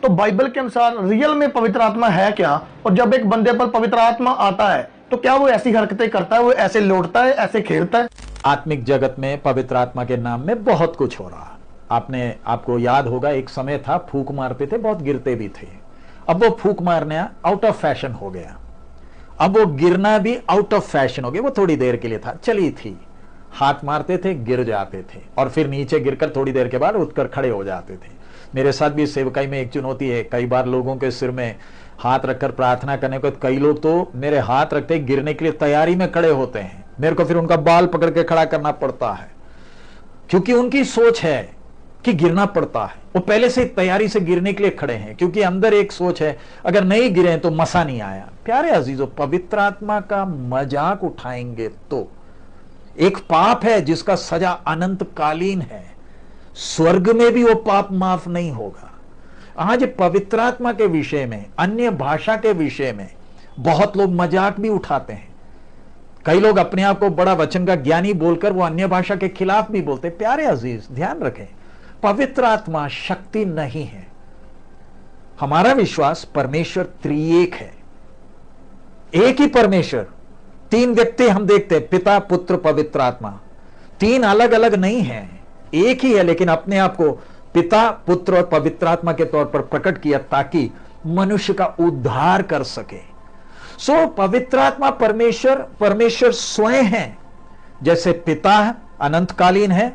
तो बाइबल के अनुसार रियल में पवित्र आत्मा है क्या, और जब एक बंदे पर पवित्र आत्मा आता है तो क्या वो ऐसी हरकतें करता है, वो ऐसे लौटता है, ऐसे खेलता है? आत्मिक जगत में पवित्र आत्मा के नाम में बहुत कुछ हो रहा। आपको याद होगा, एक समय था फूंक मारते थे, बहुत गिरते भी थे। अब वो फूंक मारना आउट ऑफ फैशन हो गया। अब वो गिरना भी आउट ऑफ फैशन हो गया। वो थोड़ी देर के लिए था, चली थी। हाथ मारते थे, गिर जाते थे, और फिर नीचे गिरकर थोड़ी देर के बाद उठकर खड़े हो जाते थे। मेरे साथ भी सेवकाई में एक चुनौती है। कई बार लोगों के सिर में हाथ रखकर प्रार्थना करने को, कई लोग तो मेरे हाथ रखते गिरने के लिए तैयारी में खड़े होते हैं। मेरे को फिर उनका बाल पकड़ के खड़ा करना पड़ता है, क्योंकि उनकी सोच है कि गिरना पड़ता है। वो पहले से तैयारी से गिरने के लिए खड़े हैं, क्योंकि अंदर एक सोच है, अगर नहीं गिरे तो मसा नहीं आया। प्यारे अजीजों, पवित्र आत्मा का मजाक उठाएंगे तो एक पाप है जिसका सजा अनंतकालीन है। स्वर्ग में भी वो पाप माफ नहीं होगा। आज पवित्र आत्मा के विषय में, अन्य भाषा के विषय में बहुत लोग मजाक भी उठाते हैं। कई लोग अपने आप को बड़ा वचन का ज्ञानी बोलकर वो अन्य भाषा के खिलाफ भी बोलते। प्यारे अजीज, ध्यान रखें, पवित्र आत्मा शक्ति नहीं है। हमारा विश्वास परमेश्वर त्रिएक है। एक ही परमेश्वर, तीन व्यक्ति हम देखते हैं, पिता, पुत्र, पवित्र आत्मा। तीन अलग अलग नहीं है, एक ही है, लेकिन अपने आप को पिता, पुत्र और पवित्र आत्मा के तौर पर प्रकट किया ताकि मनुष्य का उद्धार कर सके। सो पवित्र आत्मा परमेश्वर स्वयं है। जैसे पिता अनंतकालीन है,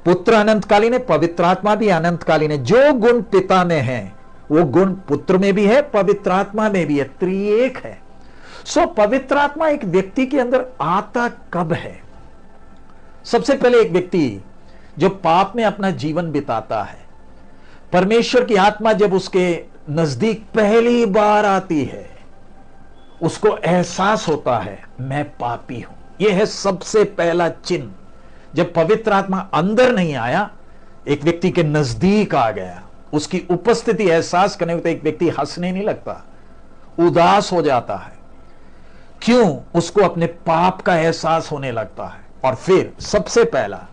पुत्र अनंतकालीन है, पवित्र आत्मा भी अनंतकालीन है। जो गुण पिता में है वो गुण पुत्र में भी है, पवित्र आत्मा में भी है, त्रिएक है। सो पवित्र आत्मा एक व्यक्ति के अंदर आता कब है? सबसे पहले एक व्यक्ति जो पाप में अपना जीवन बिताता है, परमेश्वर की आत्मा जब उसके नजदीक पहली बार आती है, उसको एहसास होता है मैं पापी हूं। यह है सबसे पहला चिन्ह। जब पवित्र आत्मा अंदर नहीं आया, एक व्यक्ति के नजदीक आ गया, उसकी उपस्थिति एहसास करने को, तो एक व्यक्ति हंसने नहीं लगता, उदास हो जाता है। क्यों? उसको अपने पाप का एहसास होने लगता है, और फिर सबसे पहला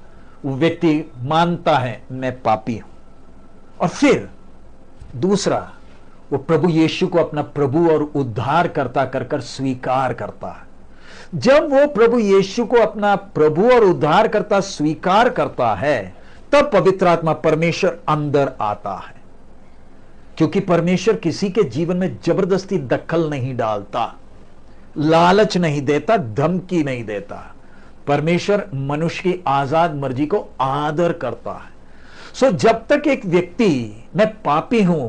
वो व्यक्ति मानता है मैं पापी हूं। और फिर दूसरा, वो प्रभु यीशु को अपना प्रभु और उद्धार करता कर स्वीकार करता है। जब वो प्रभु यीशु को अपना प्रभु और उद्धार करता स्वीकार करता है, तब पवित्र आत्मा परमेश्वर अंदर आता है। क्योंकि परमेश्वर किसी के जीवन में जबरदस्ती दखल नहीं डालता, लालच नहीं देता, धमकी नहीं देता। परमेश्वर मनुष्य की आजाद मर्जी को आदर करता है। सो जब तक एक व्यक्ति मैं पापी हूं